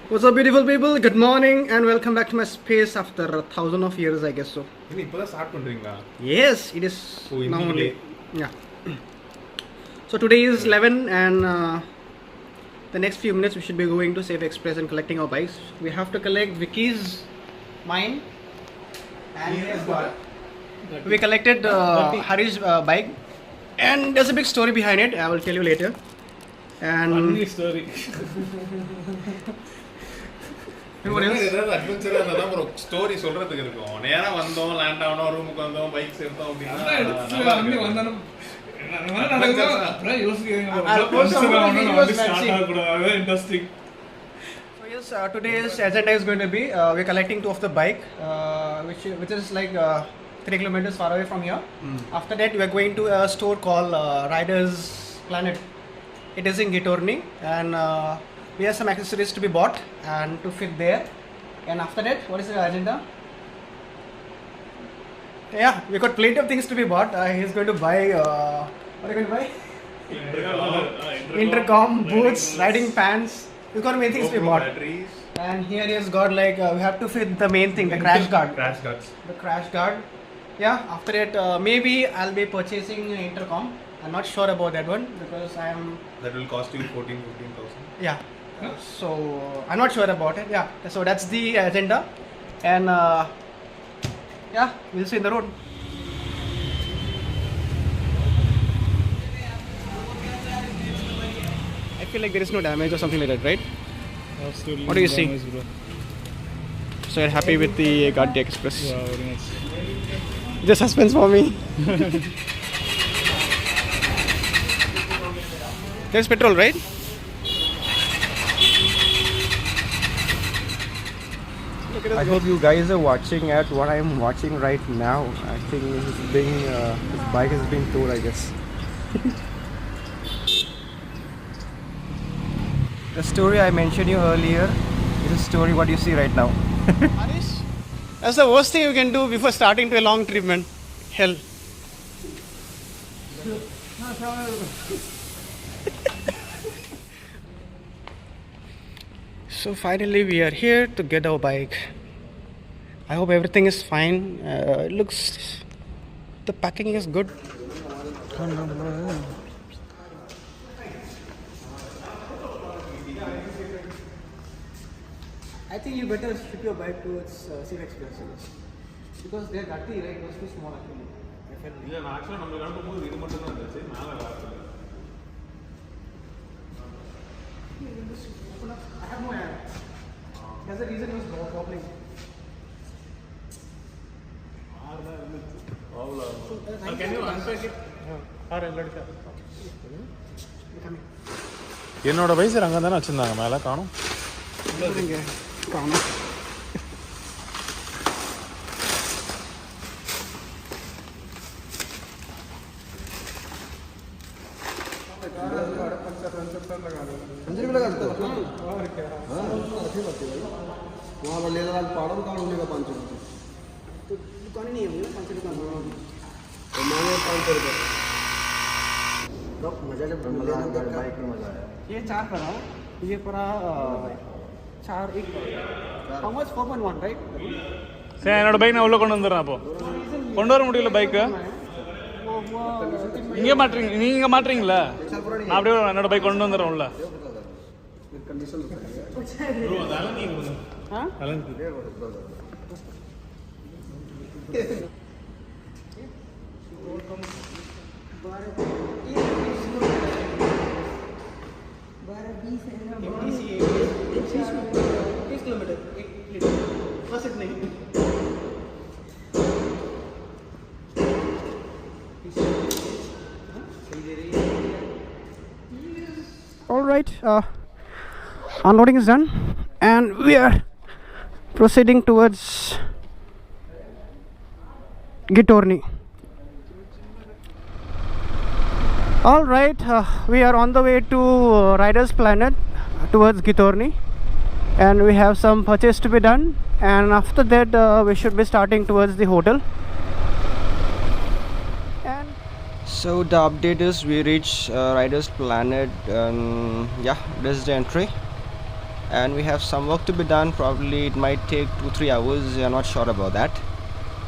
What's up, beautiful people? Good morning and welcome back to my space after a thousand of years, I guess so. Yes, it is now only. Yeah. So today is 11 and the next few minutes we should be going to Safe Express and collecting our bikes. We have to collect Vicky's, mine, and his car. We collected Hari's bike, and there's a big story behind it. I will tell you later. And funny story. Story சொல்றதுக்கு இருக்கும். நேரா வந்தோம், land ஆனோம், ரூமுக்கு வந்தோம், bikes எடுத்தோம் அப்படினா today's agenda is going to be we're collecting two of the bike which is like 3 kilometers far away from here. After that we are going to a store called Riders Planet. It is in Gitorni and we have some accessories to be bought and to fit there. And after that, what is the agenda? Yeah, we got plenty of things to be bought. He's going to buy what are you going to buy? Intercom, boots, riding pants. He's got many things to be bought. Batteries. And here he's got like we have to fit the main thing, the crash guard. Crash guards. The crash guard. Yeah. After that, maybe I'll be purchasing intercom. I'm not sure about that one because That will cost you 14,000-15,000. Yeah. So I'm not sure about it. Yeah. So that's the agenda, and yeah, we'll see in the road. I feel like there is no damage or something like that, right? Absolutely. What do you see? Nice, bro. So you're happy with the Gandhi Express? Yeah, very nice. Just suspense for me. There's petrol, right? I hope you guys are watching at what I am watching right now. I think his bike is being towed, I guess. The story I mentioned you earlier is a story what you see right now. Harish, that's the worst thing you can do before starting to a long trip, man. Hell. So finally we are here to get our bike. I hope everything is fine. It looks, the packing is good. I think you better ship your bike towards Safe Express because they're dirty, right? It was too small actually. இல்ல நான் actually நம்ம காட்டும்போது இது மட்டும் தான் இருந்துச்சு. மேல வரல. I have no air. That's the reason it was wobbling. Can you unpack it? என்னோட பைசர் அங்கே தானே வச்சுருந்தாங்க மேலே காணும். वहाँ पर ले लगा पाड़ा दुकान होने का 500 रुपये तो दुकान ही नहीं है भैया 500 दुकान तो मैंने 500 रुपये तो मजा जब बाइक में मजा आया ये 4 पड़ा ये पड़ा 4 1 how much 4.1 right சரி என்னோட பைக் நான் உள்ளே கொண்டு வந்துடுறேன். அப்போ கொண்டு வர முடியல பைக்கு. இங்கே மாட்டுறீங்க, நீங்கள் மாட்டுறீங்களா? நான் அப்படியே என்னோட பைக் கொண்டு வந்துடுறேன் உள்ள. हाँ किलोमीटर 1 लीटर बस इतना ही. All right, unloading is done and we are proceeding towards Gitorni. All right, we are on the way to Riders Planet towards Gitorni and we have some purchase to be done, and after that we should be starting towards the hotel. And So the update is we reached Riders Planet and yeah, this is the entry. and we have some work to be done. Probably it might take 2-3 hours. I'm not sure about that.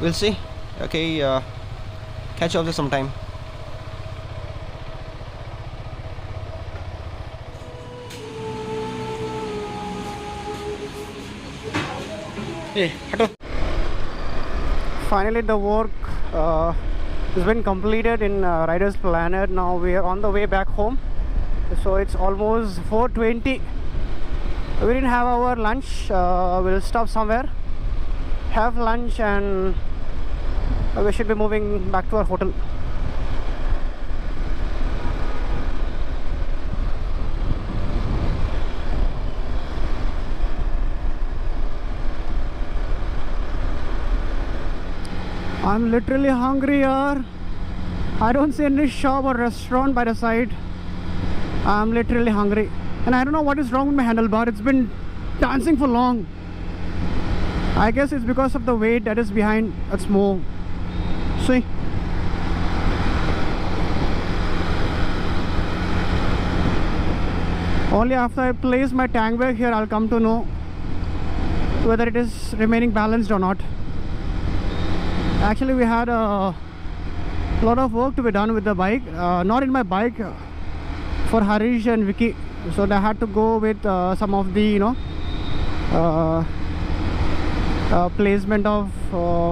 We'll see. Okay, catch you after some time. Hey, hato. Finally, the work has been completed in Riders Planet. Now we are on the way back home. So it's almost 4:20. We didn't have our lunch. We'll stop somewhere, have lunch, and we should be moving back to our hotel. I'm literally hungry here. I don't see any shop or restaurant by the side. I'm literally hungry. And I don't know what is wrong with my handlebar. It's been dancing for long. I guess it's because of the weight that is behind. It's more. See? Only after I place my tank bag here, I'll come to know whether it is remaining balanced or not. Actually, we had a lot of work to be done with the bike. Not in my bike, for Harish and Vicky. So they had to go with some of the, placement of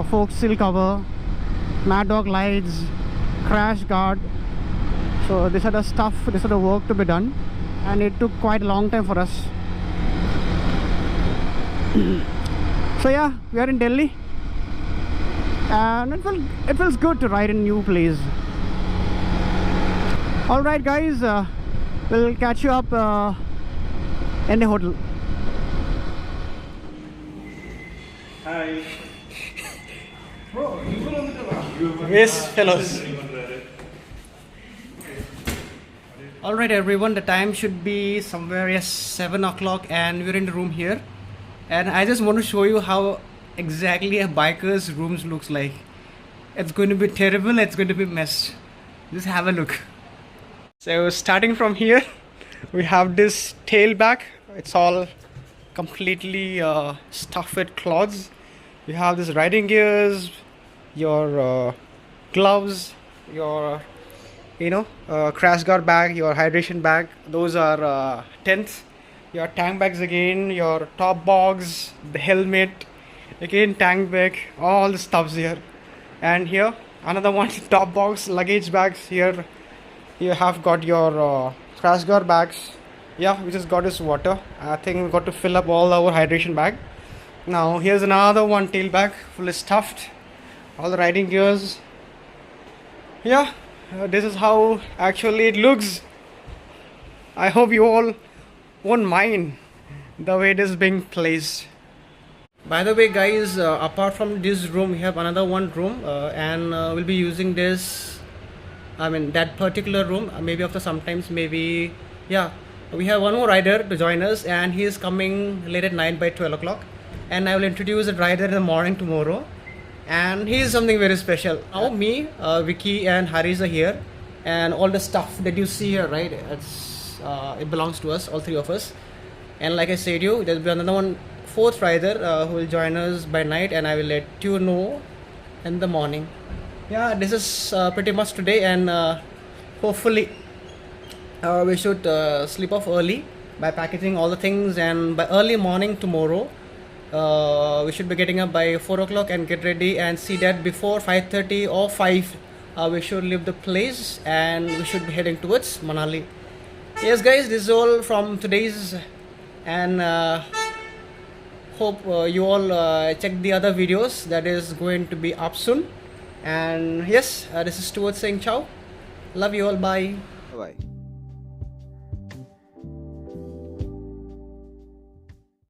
fork seal cover, Mad Dog lights, crash guard. So these are the stuff, these are the work to be done, and it took quite a long time for us. So yeah, we are in Delhi, and it feels good to ride in a new place. Alright guys, we'll catch you up in the hotel. Hi. Yes, fellows. Alright everyone, the time should be somewhere, yes, 7 o'clock, and we're in the room here. And I just want to show you how exactly a biker's rooms looks like. It's going to be terrible, it's going to be messed. Just have a look. So starting from here, we have this tailback. It's all completely stuffed with cloths. You have this riding gears, your gloves, your crash guard bag, your hydration bag. Those are tents. Your tank bags again, your top box, the helmet, again tank bag, all the stuffs here. And here another one, top box, luggage bags. Here you have got your crash guard bags. Yeah, we just got this water. I think we got to fill up all our hydration bag. Now here's another one, tail bag, fully stuffed, all the riding gears. Yeah, this is how actually it looks. I hope you all won't mind the way it is being placed. By the way guys, apart from this room, we have another one room, and we'll be using this, that particular room, maybe after sometimes, maybe, yeah. We have one more rider to join us, and he is coming late at night by 12 o'clock. And I will introduce the rider in the morning tomorrow. And he is something very special. Now me, Vicky and Haris are here. And all the stuff that you see here, right, it belongs to us, all three of us. And like I said you, there will be another one, fourth rider who will join us by night, and I will let you know in the morning. Yeah, this is pretty much today, and hopefully we should sleep off early by packaging all the things, and by early morning tomorrow we should be getting up by 4 o'clock and get ready and see that before 5:30 or 5 we should leave the place, and we should be heading towards Manali. Yes guys, this is all from today's, and hope you all check the other videos that is going to be up soon. And yes, this is Stuart saying ciao. Love you all, bye. Bye.